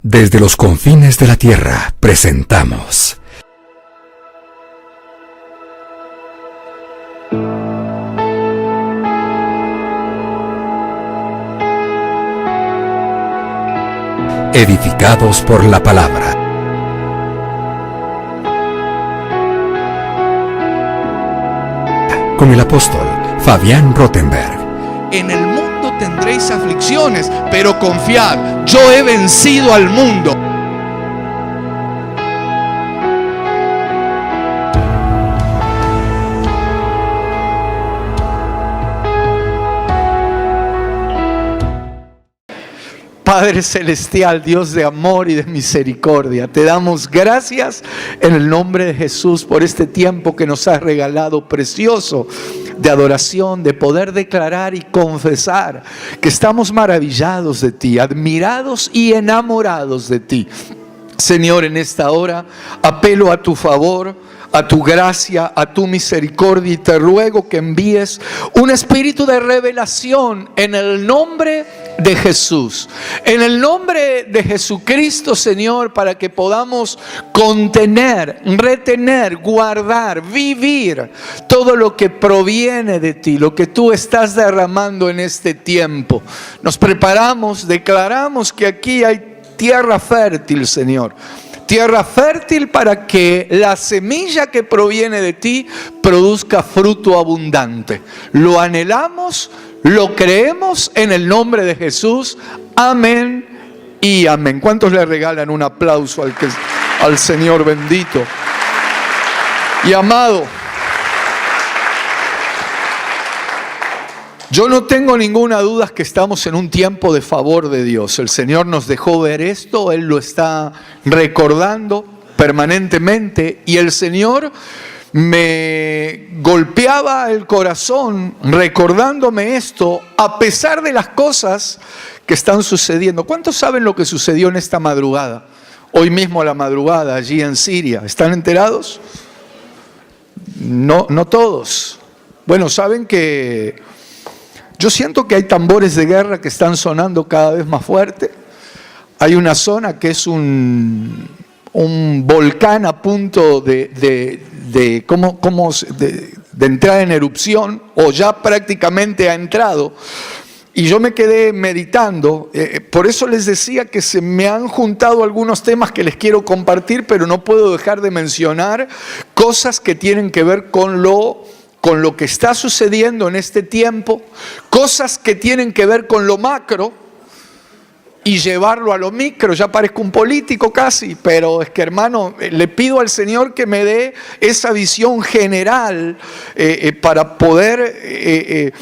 Desde los confines de la tierra presentamos Edificados por la Palabra. Con el apóstol Fabián Rottenberg. En el mundo tendréis aflicciones, pero confiad, yo he vencido al mundo. Padre Celestial, Dios de amor y de misericordia, te damos gracias en el nombre de Jesús por este tiempo que nos has regalado precioso de adoración, de poder declarar y confesar que estamos maravillados de ti, admirados y enamorados de ti. Señor, en esta hora apelo a tu favor, a tu gracia, a tu misericordia, y te ruego que envíes un espíritu de revelación en el nombre de Jesús, en el nombre de Jesucristo, Señor, para que podamos contener, retener, guardar, vivir todo lo que proviene de ti, lo que tú estás derramando en este tiempo. Nos preparamos, declaramos que aquí hay tierra fértil, Señor. Tierra fértil para que la semilla que proviene de ti produzca fruto abundante. Lo anhelamos, lo creemos en el nombre de Jesús. Amén y amén. ¿Cuántos le regalan un aplauso al Señor bendito y amado? Yo no tengo ninguna duda que estamos en un tiempo de favor de Dios. El Señor nos dejó ver esto, Él lo está recordando permanentemente, y el Señor me golpeaba el corazón recordándome esto a pesar de las cosas que están sucediendo. ¿Cuántos saben lo que sucedió en esta madrugada? Hoy mismo a la madrugada allí en Siria. ¿Están enterados? No todos. Bueno, saben que yo siento que hay tambores de guerra que están sonando cada vez más fuerte. Hay una zona que es un volcán a punto de entrar en erupción, o ya prácticamente ha entrado. Y yo me quedé meditando, por eso les decía que se me han juntado algunos temas que les quiero compartir, pero no puedo dejar de mencionar cosas que tienen que ver con lo que está sucediendo en este tiempo, cosas que tienen que ver con lo macro y llevarlo a lo micro. Ya parezco un político casi, pero es que, hermano, le pido al Señor que me dé esa visión general para poder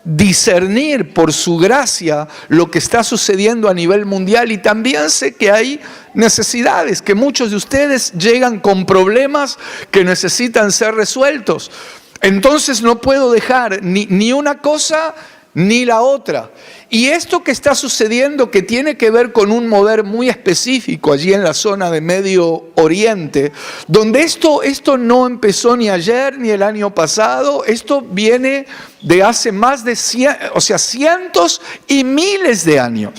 discernir por su gracia lo que está sucediendo a nivel mundial. Y también sé que hay necesidades, que muchos de ustedes llegan con problemas que necesitan ser resueltos. Entonces no puedo dejar ni una cosa ni la otra. Y esto que está sucediendo, que tiene que ver con un mover muy específico allí en la zona de Medio Oriente, donde esto no empezó ni ayer ni el año pasado, esto viene de hace más de cientos y miles de años.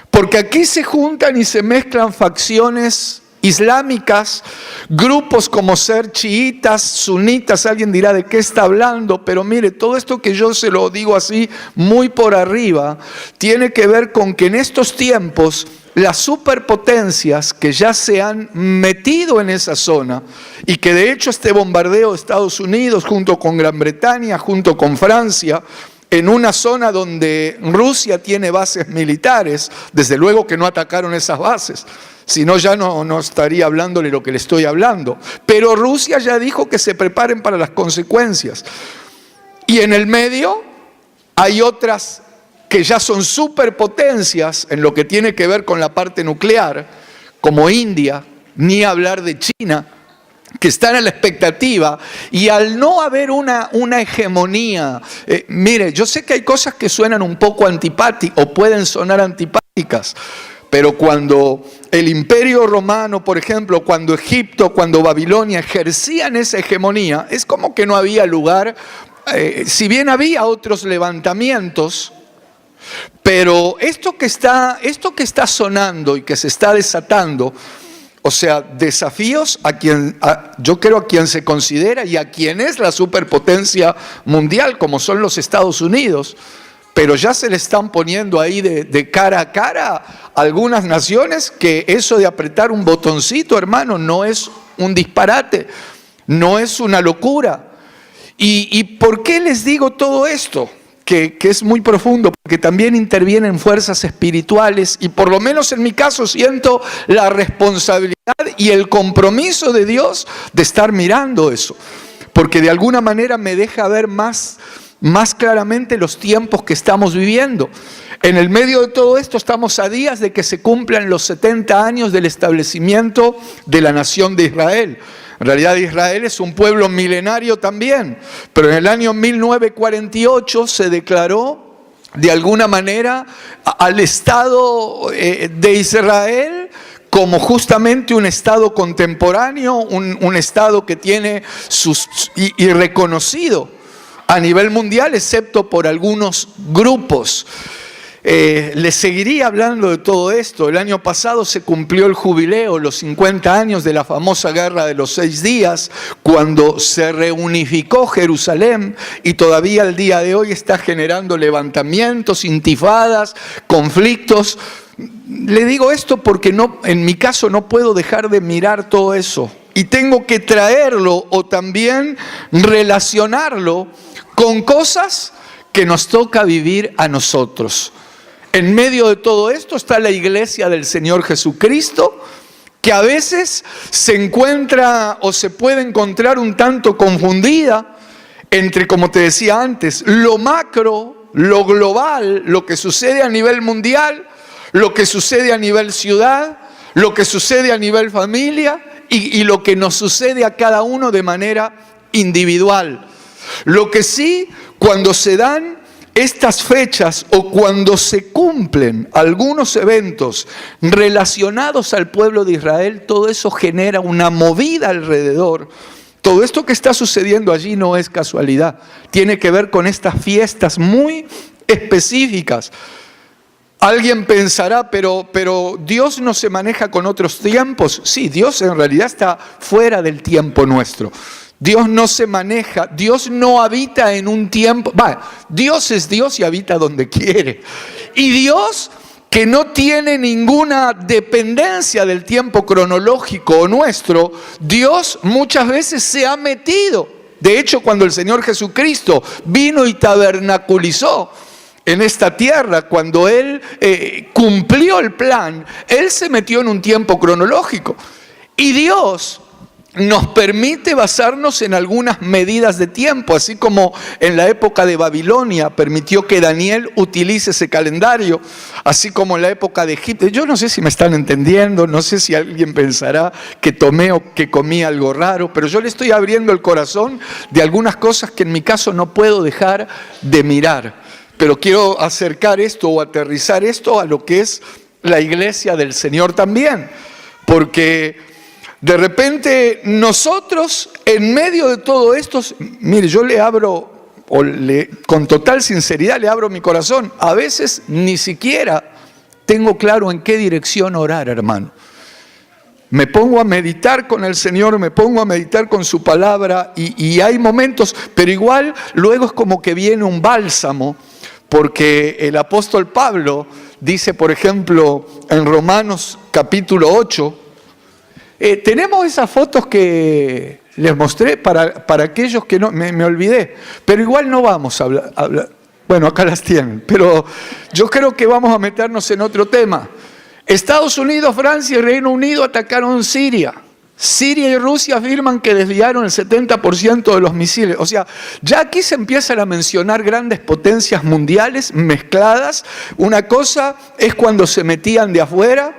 Porque aquí se juntan y se mezclan facciones islámicas, grupos como ser chiitas, sunitas. Alguien dirá de qué está hablando, pero mire, todo esto que yo se lo digo así muy por arriba, tiene que ver con que en estos tiempos las superpotencias que ya se han metido en esa zona, y que de hecho este bombardeo de Estados Unidos junto con Gran Bretaña, junto con Francia, en una zona donde Rusia tiene bases militares, desde luego que no atacaron esas bases, si no ya no estaría hablándole lo que le estoy hablando. Pero Rusia ya dijo que se preparen para las consecuencias. Y en el medio hay otras que ya son superpotencias en lo que tiene que ver con la parte nuclear, como India, ni hablar de China, que están a la expectativa. Y al no haber una hegemonía, mire, yo sé que hay cosas que suenan un poco antipáticas o pueden sonar antipáticas, pero cuando el Imperio Romano, por ejemplo, cuando Egipto, cuando Babilonia ejercían esa hegemonía, es como que no había lugar, si bien había otros levantamientos, Pero esto que está sonando y que se está desatando, o sea, desafíos yo creo a quien se considera y a quien es la superpotencia mundial, como son los Estados Unidos, pero ya se le están poniendo ahí de cara a cara a algunas naciones que eso de apretar un botoncito, hermano, no es un disparate, no es una locura. ¿Y por qué les digo todo esto? Que es muy profundo, porque también intervienen fuerzas espirituales y por lo menos en mi caso siento la responsabilidad y el compromiso de Dios de estar mirando eso, porque de alguna manera me deja ver más claramente los tiempos que estamos viviendo. En el medio de todo esto estamos a días de que se cumplan los 70 años del establecimiento de la nación de Israel. En realidad Israel es un pueblo milenario también, pero en el año 1948 se declaró de alguna manera al Estado de Israel como justamente un Estado contemporáneo, un Estado que tiene y reconocido a nivel mundial, excepto por algunos grupos. Les seguiría hablando de todo esto. El año pasado se cumplió el jubileo, los 50 años de la famosa Guerra de los 6 días, cuando se reunificó Jerusalén y todavía al día de hoy está generando levantamientos, intifadas, conflictos. Le digo esto porque en mi caso no puedo dejar de mirar todo eso y tengo que traerlo o también relacionarlo con cosas que nos toca vivir a nosotros. En medio de todo esto está la iglesia del Señor Jesucristo, que a veces se encuentra o se puede encontrar un tanto confundida entre, como te decía antes, lo macro, lo global, lo que sucede a nivel mundial, lo que sucede a nivel ciudad, lo que sucede a nivel familia y lo que nos sucede a cada uno de manera individual. Lo que sí, cuando se dan estas fechas o cuando se cumplen algunos eventos relacionados al pueblo de Israel, todo eso genera una movida alrededor. Todo esto que está sucediendo allí no es casualidad, tiene que ver con estas fiestas muy específicas. Alguien pensará, pero Dios no se maneja con otros tiempos. Sí, Dios en realidad está fuera del tiempo nuestro. Dios no se maneja, Dios no habita en un tiempo. Dios es Dios y habita donde quiere. Y Dios, que no tiene ninguna dependencia del tiempo cronológico nuestro, Dios muchas veces se ha metido. De hecho, cuando el Señor Jesucristo vino y tabernaculizó en esta tierra, cuando Él cumplió el plan, Él se metió en un tiempo cronológico. Y Dios nos permite basarnos en algunas medidas de tiempo, así como en la época de Babilonia permitió que Daniel utilice ese calendario, así como en la época de Egipto. Yo no sé si me están entendiendo, no sé si alguien pensará que tomé o que comí algo raro, pero yo le estoy abriendo el corazón de algunas cosas que en mi caso no puedo dejar de mirar. Pero quiero acercar esto o aterrizar esto a lo que es la iglesia del Señor también, porque de repente nosotros, en medio de todo esto, mire, yo le abro, con total sinceridad le abro mi corazón. A veces ni siquiera tengo claro en qué dirección orar, hermano. Me pongo a meditar con el Señor, me pongo a meditar con su palabra y hay momentos, pero igual luego es como que viene un bálsamo, porque el apóstol Pablo dice, por ejemplo, en Romanos capítulo 8, tenemos esas fotos que les mostré para aquellos que no me olvidé, pero igual no vamos a hablar. Bueno, acá las tienen, pero yo creo que vamos a meternos en otro tema. Estados Unidos, Francia y Reino Unido atacaron Siria. Siria y Rusia afirman que desviaron el 70% de los misiles. O sea, ya aquí se empiezan a mencionar grandes potencias mundiales mezcladas. Una cosa es cuando se metían de afuera,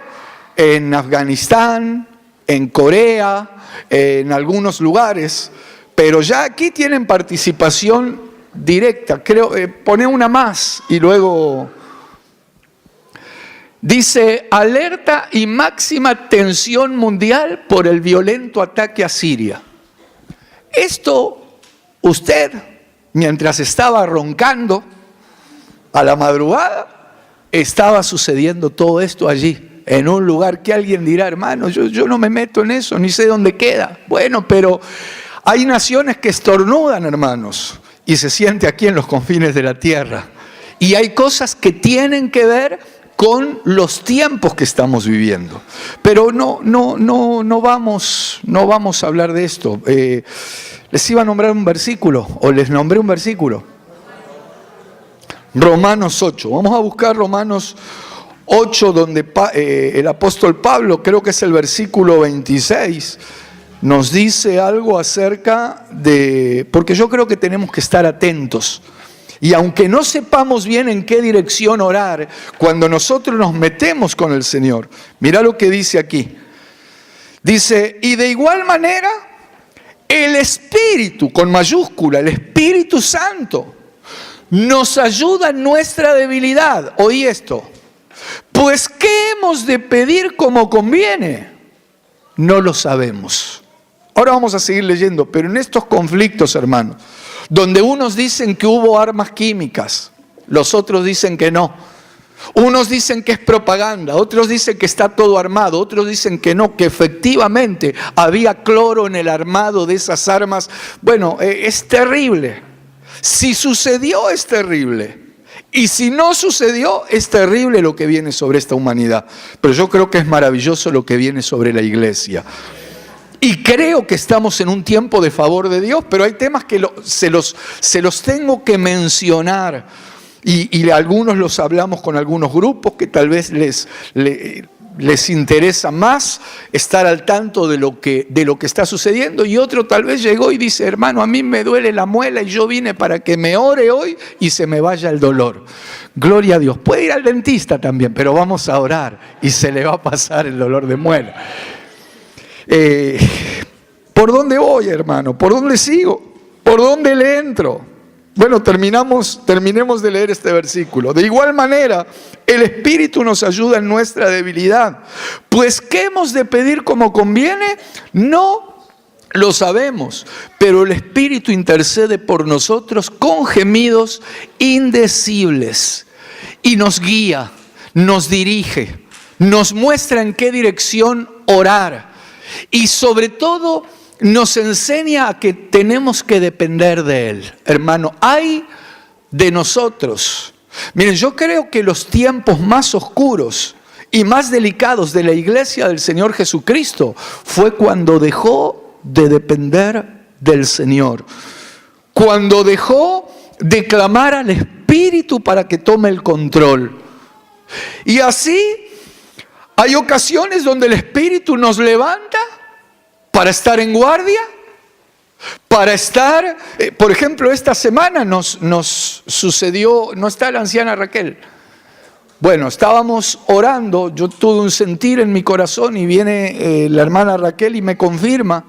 en Afganistán, en Corea, en algunos lugares, pero ya aquí tienen participación directa. Creo, pone una más y luego dice: alerta y máxima tensión mundial por el violento ataque a Siria. Esto, usted, mientras estaba roncando a la madrugada, estaba sucediendo todo esto allí, en un lugar que alguien dirá, hermano, yo no me meto en eso, ni sé dónde queda. Bueno, pero hay naciones que estornudan, hermanos, y se siente aquí en los confines de la tierra. Y hay cosas que tienen que ver con los tiempos que estamos viviendo. Pero no vamos a hablar de esto. Les iba a nombrar un versículo, o les nombré un versículo. Romanos 8. Vamos a buscar Romanos 8, donde el apóstol Pablo, creo que es el versículo 26, nos dice algo acerca de... Porque yo creo que tenemos que estar atentos. Y aunque no sepamos bien en qué dirección orar, cuando nosotros nos metemos con el Señor, mira lo que dice aquí. Dice, y de igual manera, el Espíritu, con mayúscula, el Espíritu Santo, nos ayuda en nuestra debilidad. Oí esto. Pues, ¿qué hemos de pedir como conviene? No lo sabemos. Ahora vamos a seguir leyendo, pero en estos conflictos, hermanos, donde unos dicen que hubo armas químicas, los otros dicen que no. Unos dicen que es propaganda, otros dicen que está todo armado, otros dicen que no, que efectivamente había cloro en el armado de esas armas. Bueno, es terrible. Si sucedió, es terrible. Y si no sucedió, es terrible lo que viene sobre esta humanidad. Pero yo creo que es maravilloso lo que viene sobre la iglesia. Y creo que estamos en un tiempo de favor de Dios, pero hay temas que se los tengo que mencionar. Y algunos los hablamos con algunos grupos que tal vez les interesa más estar al tanto de lo que está sucediendo. Y otro tal vez llegó y dice, hermano, a mí me duele la muela y yo vine para que me ore hoy y se me vaya el dolor. Gloria a Dios. Puede ir al dentista también, pero vamos a orar y se le va a pasar el dolor de muela. ¿Por dónde voy, hermano? ¿Por dónde sigo? ¿Por dónde le entro? Bueno, terminemos de leer este versículo. De igual manera, el Espíritu nos ayuda en nuestra debilidad. Pues, ¿qué hemos de pedir como conviene? No lo sabemos, pero el Espíritu intercede por nosotros con gemidos indecibles. Y nos guía, nos dirige, nos muestra en qué dirección orar. Y sobre todo nos enseña a que tenemos que depender de Él. Hermano, hay de nosotros. Miren, yo creo que los tiempos más oscuros y más delicados de la iglesia del Señor Jesucristo fue cuando dejó de depender del Señor. Cuando dejó de clamar al Espíritu para que tome el control. Y así hay ocasiones donde el Espíritu nos levanta para estar en guardia, para estar, por ejemplo, esta semana nos sucedió, no está la anciana Raquel. Bueno, estábamos orando, yo tuve un sentir en mi corazón y viene la hermana Raquel y me confirma.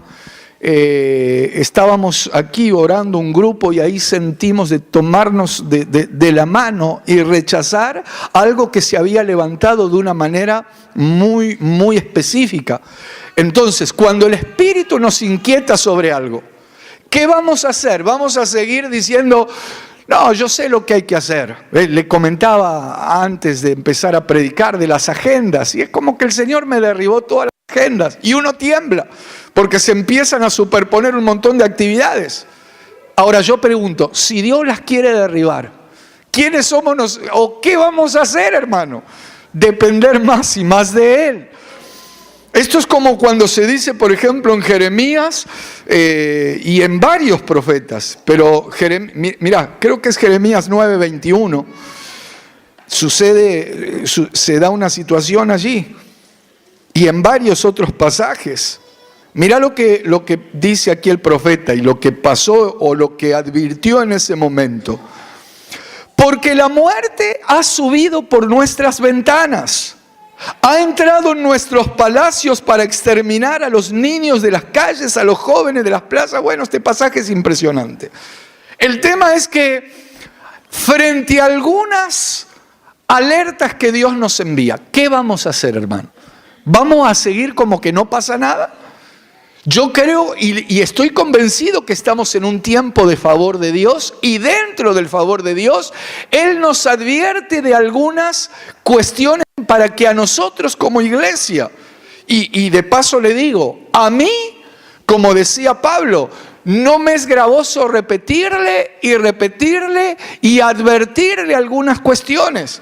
Estábamos aquí orando un grupo y ahí sentimos de tomarnos de la mano y rechazar algo que se había levantado de una manera muy, muy específica. Entonces, cuando el Espíritu nos inquieta sobre algo, ¿qué vamos a hacer? ¿Vamos a seguir diciendo, no, yo sé lo que hay que hacer? Le comentaba antes de empezar a predicar de las agendas y es como que el Señor me derribó todas las agendas y uno tiembla porque se empiezan a superponer un montón de actividades. Ahora yo pregunto, si Dios las quiere derribar, ¿quiénes somos o qué vamos a hacer, hermano? Depender más y más de Él. Esto es como cuando se dice, por ejemplo, en Jeremías y en varios profetas, pero mirá, creo que es Jeremías 9:21, se da una situación allí, y en varios otros pasajes. Mirá lo que dice aquí el profeta y lo que pasó o lo que advirtió en ese momento. Porque la muerte ha subido por nuestras ventanas. Ha entrado en nuestros palacios para exterminar a los niños de las calles, a los jóvenes de las plazas. Bueno, este pasaje es impresionante. El tema es que frente a algunas alertas que Dios nos envía, ¿qué vamos a hacer, hermano? ¿Vamos a seguir como que no pasa nada? Yo creo y estoy convencido que estamos en un tiempo de favor de Dios, y dentro del favor de Dios, Él nos advierte de algunas cuestiones para que a nosotros como iglesia, y de paso le digo, a mí, como decía Pablo, no me es gravoso repetirle y advertirle algunas cuestiones.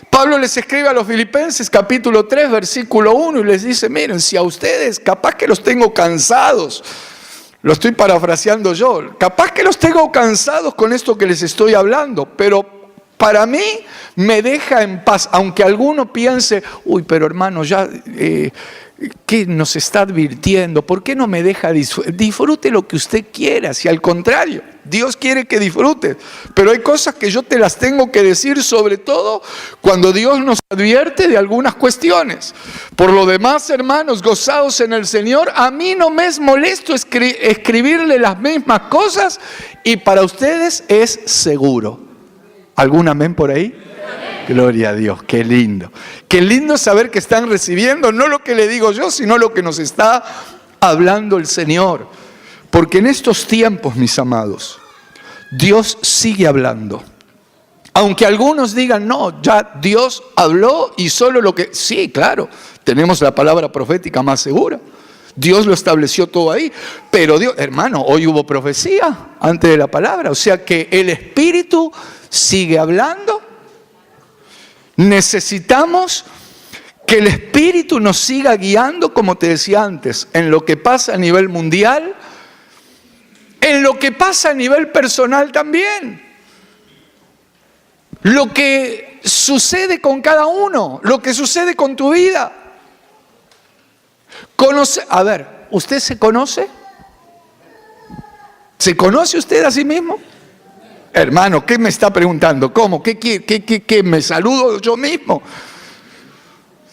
Pablo les escribe a los Filipenses capítulo 3 versículo 1 y les dice, miren, si a ustedes capaz que los tengo cansados, lo estoy parafraseando yo, capaz que los tengo cansados con esto que les estoy hablando, pero para mí me deja en paz, aunque alguno piense, uy, pero hermano, ya, ¿qué nos está advirtiendo? ¿Por qué no me deja disfrute lo que usted quiera? Si al contrario, Dios quiere que disfrutes, pero hay cosas que yo te las tengo que decir, sobre todo cuando Dios nos advierte de algunas cuestiones. Por lo demás, hermanos, gozados en el Señor, a mí no me es molesto escribirle las mismas cosas, y para ustedes es seguro. ¿Algún amén por ahí? Gloria a Dios, qué lindo. Qué lindo saber que están recibiendo no lo que le digo yo, sino lo que nos está hablando el Señor. Porque en estos tiempos, mis amados, Dios sigue hablando. Aunque algunos digan, no, ya Dios habló y solo lo que... Sí, claro, tenemos la palabra profética más segura. Dios lo estableció todo ahí. Pero Dios, hermano, hoy hubo profecía antes de la palabra. O sea que el Espíritu sigue hablando. Necesitamos que el Espíritu nos siga guiando, como te decía antes, en lo que pasa a nivel mundial, en lo que pasa a nivel personal también. Lo que sucede con cada uno, lo que sucede con tu vida. A ver, ¿usted se conoce? ¿Se conoce usted a sí mismo? Hermano, ¿qué me está preguntando? ¿Cómo? ¿Qué me saludo yo mismo?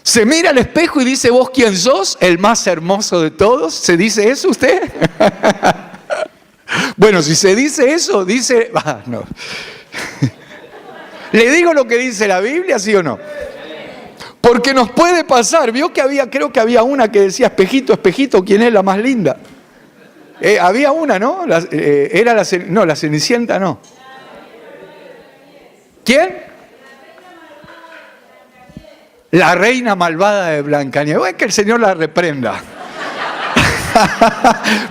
¿Se mira al espejo y dice, vos quién sos? ¿El más hermoso de todos? ¿Se dice eso usted? Bueno, si se dice eso, dice... no. ¿Le digo lo que dice la Biblia, sí o no? Porque nos puede pasar. Vio que creo que había una que decía, espejito, espejito, ¿quién es la más linda? Había una, ¿no? Era la Cenicienta, no. ¿Quién? La reina malvada de Blancanieves. Es que el Señor la reprenda.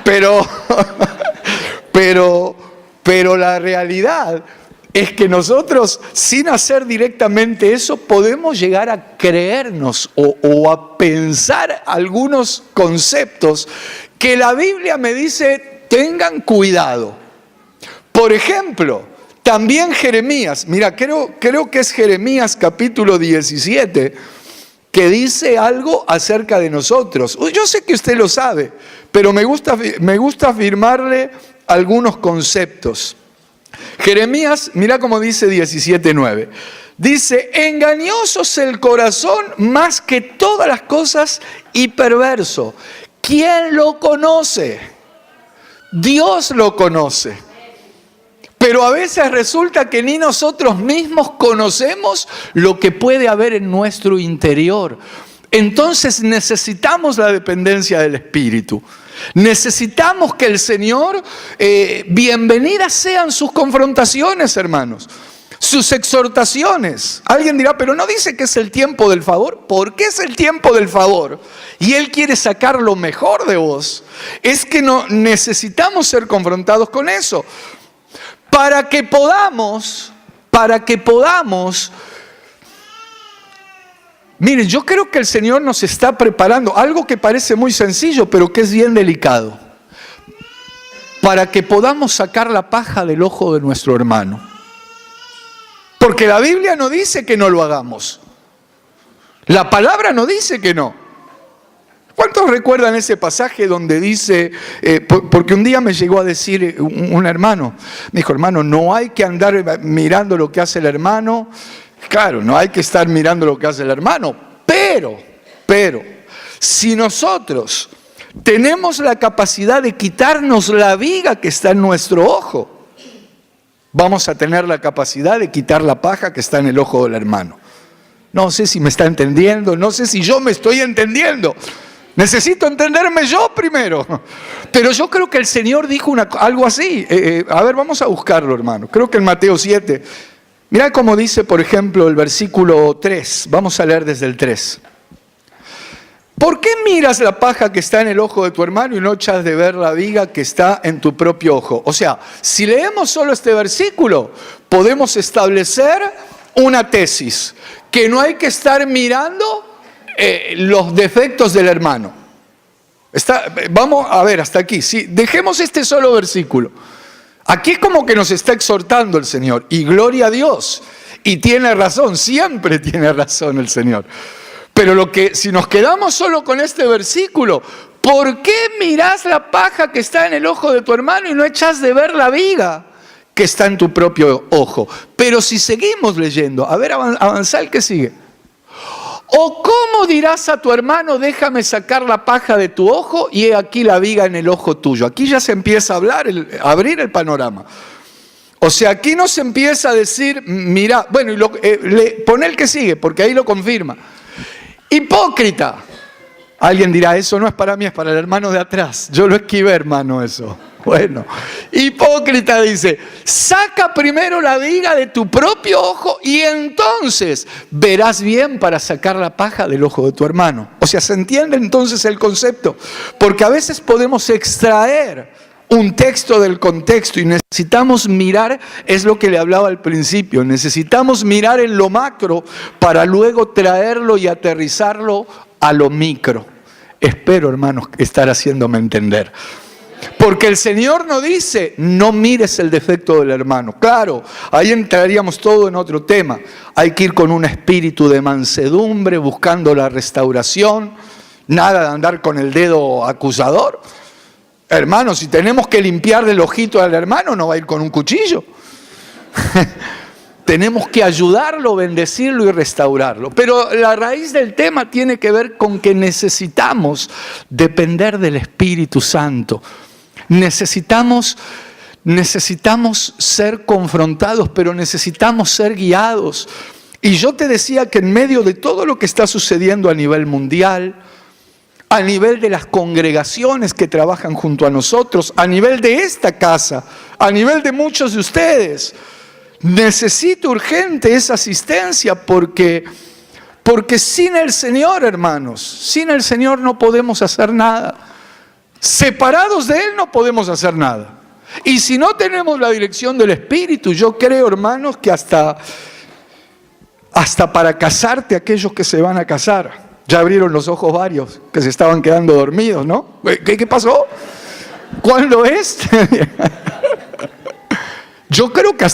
Pero la realidad es que nosotros, sin hacer directamente eso, podemos llegar a creernos o a pensar algunos conceptos que la Biblia me dice, tengan cuidado. Por ejemplo, también Jeremías, mira, creo que es Jeremías capítulo 17, que dice algo acerca de nosotros. Yo sé que usted lo sabe, pero me gusta afirmarle algunos conceptos. Jeremías, mira cómo dice 17:9. Dice, engañoso es el corazón más que todas las cosas y perverso. ¿Quién lo conoce? Dios lo conoce. Pero a veces resulta que ni nosotros mismos conocemos lo que puede haber en nuestro interior. Entonces necesitamos la dependencia del Espíritu. Necesitamos que el Señor, bienvenidas sean sus confrontaciones, hermanos, sus exhortaciones. Alguien dirá, pero no dice que es el tiempo del favor. ¿Por qué es el tiempo del favor? Y Él quiere sacar lo mejor de vos. Es que no necesitamos ser confrontados con eso. Para que podamos, miren, yo creo que el Señor nos está preparando algo que parece muy sencillo, pero que es bien delicado, para que podamos sacar la paja del ojo de nuestro hermano. Porque la Biblia no dice que no lo hagamos. La palabra no dice que no. ¿Cuántos recuerdan ese pasaje donde dice, porque un día me llegó a decir un hermano, me dijo, hermano, no hay que andar mirando lo que hace el hermano. Claro, no hay que estar mirando lo que hace el hermano, pero, si nosotros tenemos la capacidad de quitarnos la viga que está en nuestro ojo, vamos a tener la capacidad de quitar la paja que está en el ojo del hermano. No sé si me está entendiendo, no sé si yo me estoy entendiendo. Necesito entenderme yo primero. Pero yo creo que el Señor dijo algo así. A ver, vamos a buscarlo, hermano. Creo que en Mateo 7. Mirá cómo dice, por ejemplo, el versículo 3. Vamos a leer desde el 3. ¿Por qué miras la paja que está en el ojo de tu hermano y no echas de ver la viga que está en tu propio ojo? O sea, si leemos solo este versículo, podemos establecer una tesis. Que no hay que estar mirando los defectos del hermano. Vamos a ver hasta aquí. Sí, dejemos este solo versículo. Aquí es como que nos está exhortando el Señor. Y gloria a Dios. Y tiene razón, siempre tiene razón el Señor. Pero si nos quedamos solo con este versículo, ¿por qué mirás la paja que está en el ojo de tu hermano y no echas de ver la viga que está en tu propio ojo? Pero si seguimos leyendo, a ver, avanza el que sigue. ¿O cómo dirás a tu hermano, déjame sacar la paja de tu ojo y he aquí la viga en el ojo tuyo? Aquí ya se empieza a abrir el panorama. O sea, aquí no se empieza a decir, mira, bueno, pon el que sigue, porque ahí lo confirma. Hipócrita. Alguien dirá, eso no es para mí, es para el hermano de atrás. Yo lo esquivé, hermano, eso. Bueno, hipócrita dice, saca primero la viga de tu propio ojo y entonces verás bien para sacar la paja del ojo de tu hermano. O sea, ¿se entiende entonces el concepto? Porque a veces podemos extraer un texto del contexto y necesitamos mirar, es lo que le hablaba al principio, necesitamos mirar en lo macro para luego traerlo y aterrizarlo a lo micro. Espero, hermanos, estar haciéndome entender. Porque el Señor no dice, no mires el defecto del hermano. Claro, ahí entraríamos todo en otro tema. Hay que ir con un espíritu de mansedumbre, buscando la restauración. Nada de andar con el dedo acusador. Hermano, si tenemos que limpiar del ojito al hermano, no va a ir con un cuchillo. Tenemos que ayudarlo, bendecirlo y restaurarlo. Pero la raíz del tema tiene que ver con que necesitamos depender del Espíritu Santo. Necesitamos ser confrontados, pero necesitamos ser guiados. Y yo te decía que en medio de todo lo que está sucediendo a nivel mundial, a nivel de las congregaciones que trabajan junto a nosotros, a nivel de esta casa, a nivel de muchos de ustedes, necesito urgente esa asistencia porque sin el Señor, hermanos, sin el Señor no podemos hacer nada. Separados de Él no podemos hacer nada. Y si no tenemos la dirección del Espíritu, yo creo, hermanos, que hasta para casarte, aquellos que se van a casar, ya abrieron los ojos varios que se estaban quedando dormidos, ¿no? ¿Qué pasó? ¿Cuándo es? Yo creo que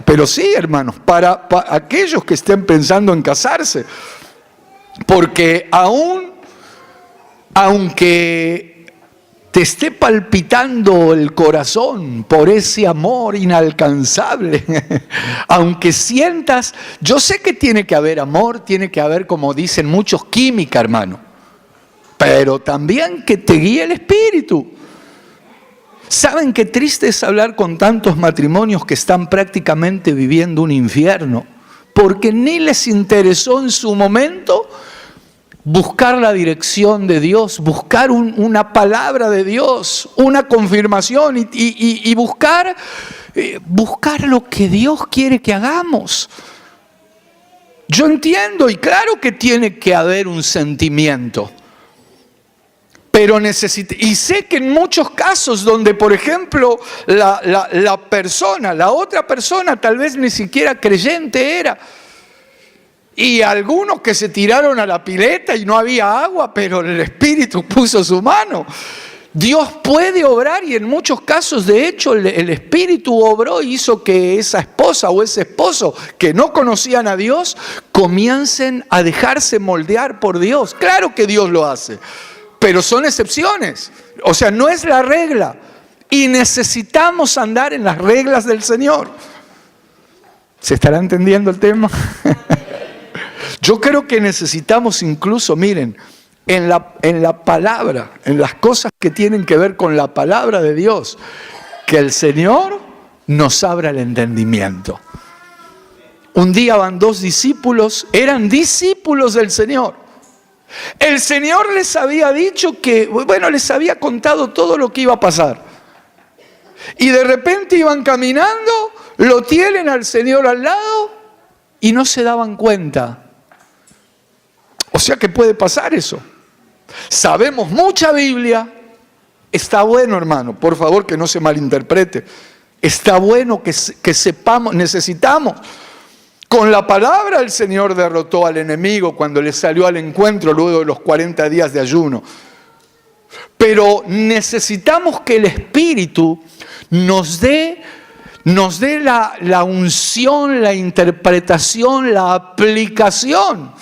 pero sí, hermanos, para aquellos que estén pensando en casarse, porque aunque te esté palpitando el corazón por ese amor inalcanzable, aunque sientas, yo sé que tiene que haber amor, tiene que haber, como dicen muchos, química, hermano, pero también que te guíe el Espíritu. ¿Saben qué triste es hablar con tantos matrimonios que están prácticamente viviendo un infierno? Porque ni les interesó en su momento buscar la dirección de Dios, buscar una palabra de Dios, una confirmación y buscar lo que Dios quiere que hagamos. Yo entiendo y claro que tiene que haber un sentimiento. Pero y sé que en muchos casos donde, por ejemplo, la otra persona tal vez ni siquiera creyente era, y algunos que se tiraron a la pileta y no había agua, pero el Espíritu puso su mano. Dios puede obrar y en muchos casos, de hecho, el Espíritu obró y hizo que esa esposa o ese esposo que no conocían a Dios comiencen a dejarse moldear por Dios. Claro que Dios lo hace. Pero son excepciones, o sea, no es la regla. Y necesitamos andar en las reglas del Señor. ¿Se estará entendiendo el tema? Yo creo que necesitamos incluso, miren, en la palabra, en las cosas que tienen que ver con la palabra de Dios, que el Señor nos abra el entendimiento. Un día van dos discípulos, eran discípulos del Señor. El Señor les había dicho que, les había contado todo lo que iba a pasar. Y de repente iban caminando, lo tienen al Señor al lado y no se daban cuenta. O sea que puede pasar eso. Sabemos mucha Biblia. Está bueno, hermano, por favor que no se malinterprete. Está bueno que sepamos, necesitamos. Con la palabra el Señor derrotó al enemigo cuando le salió al encuentro luego de los 40 días de ayuno. Pero necesitamos que el Espíritu nos dé la unción, la interpretación, la aplicación.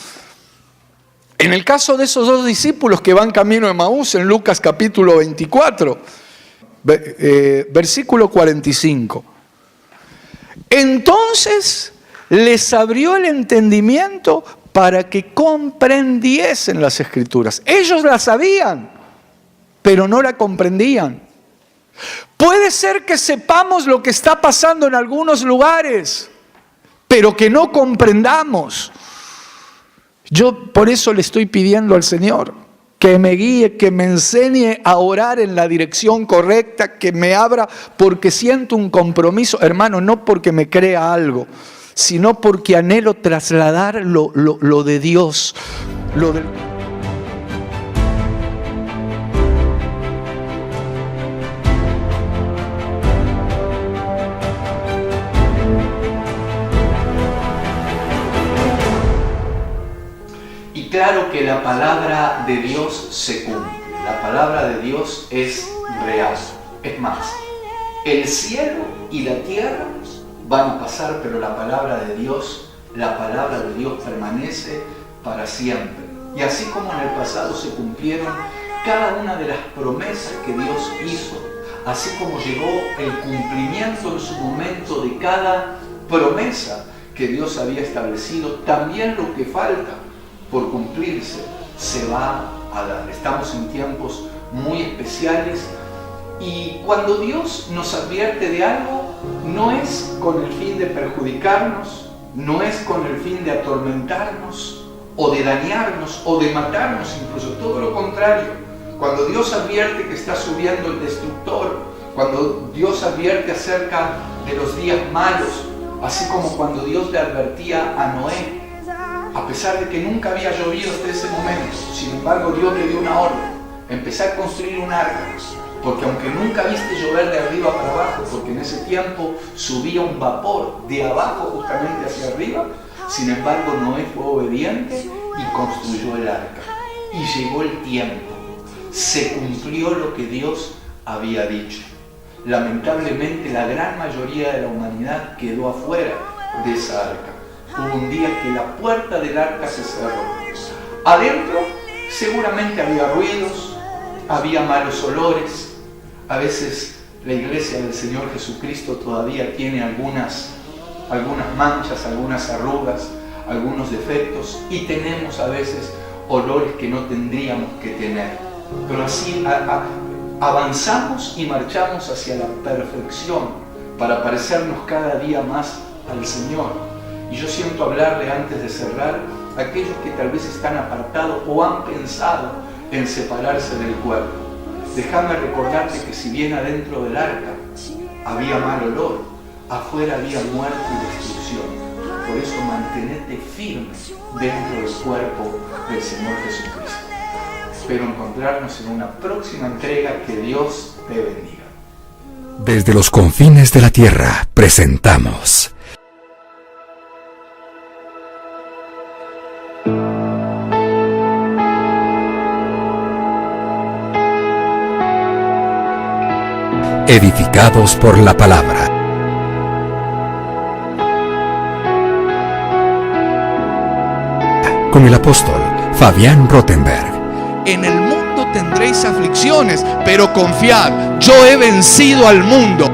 En el caso de esos dos discípulos que van camino de Emaús, en Lucas capítulo 24, versículo 45. Entonces les abrió el entendimiento para que comprendiesen las Escrituras. Ellos las sabían, pero no la comprendían. Puede ser que sepamos lo que está pasando en algunos lugares, pero que no comprendamos. Yo por eso le estoy pidiendo al Señor que me guíe, que me enseñe a orar en la dirección correcta, que me abra, porque siento un compromiso, hermano, no porque me crea algo, sino porque anhelo trasladar lo de Dios, lo del... Y claro que la palabra de Dios se cumple, la palabra de Dios es real. Es más, el cielo y la tierra van a pasar, pero la palabra de Dios permanece para siempre. Y así como en el pasado se cumplieron cada una de las promesas que Dios hizo, así como llegó el cumplimiento en su momento de cada promesa que Dios había establecido, también lo que falta por cumplirse se va a dar. Estamos en tiempos muy especiales y cuando Dios nos advierte de algo, no es con el fin de perjudicarnos, no es con el fin de atormentarnos o de dañarnos o de matarnos, incluso todo lo contrario. Cuando Dios advierte que está subiendo el destructor, cuando Dios advierte acerca de los días malos, así como cuando Dios le advertía a Noé, a pesar de que nunca había llovido hasta ese momento, sin embargo Dios le dio una orden: empezar a construir un arca, porque aunque nunca viste llover de arriba para abajo, porque en ese tiempo subía un vapor de abajo justamente hacia arriba, sin embargo Noé fue obediente y construyó el arca. Y llegó el tiempo, se cumplió lo que Dios había dicho. Lamentablemente la gran mayoría de la humanidad quedó afuera de esa arca. Hubo un día que la puerta del arca se cerró. Adentro seguramente había ruidos, había malos olores. A veces la iglesia del Señor Jesucristo todavía tiene algunas manchas, algunas arrugas, algunos defectos, y tenemos a veces olores que no tendríamos que tener. Pero así avanzamos y marchamos hacia la perfección para parecernos cada día más al Señor. Y yo siento hablarle antes de cerrar a aquellos que tal vez están apartados o han pensado en separarse del cuerpo. Déjame recordarte que si bien adentro del arca había mal olor, afuera había muerte y destrucción. Por eso mantenete firme dentro del cuerpo del Señor Jesucristo. Espero encontrarnos en una próxima entrega. Que Dios te bendiga. Desde los confines de la tierra presentamos Edificados por la Palabra. Con el apóstol Fabián Rottenberg. En el mundo tendréis aflicciones, pero confiad, yo he vencido al mundo.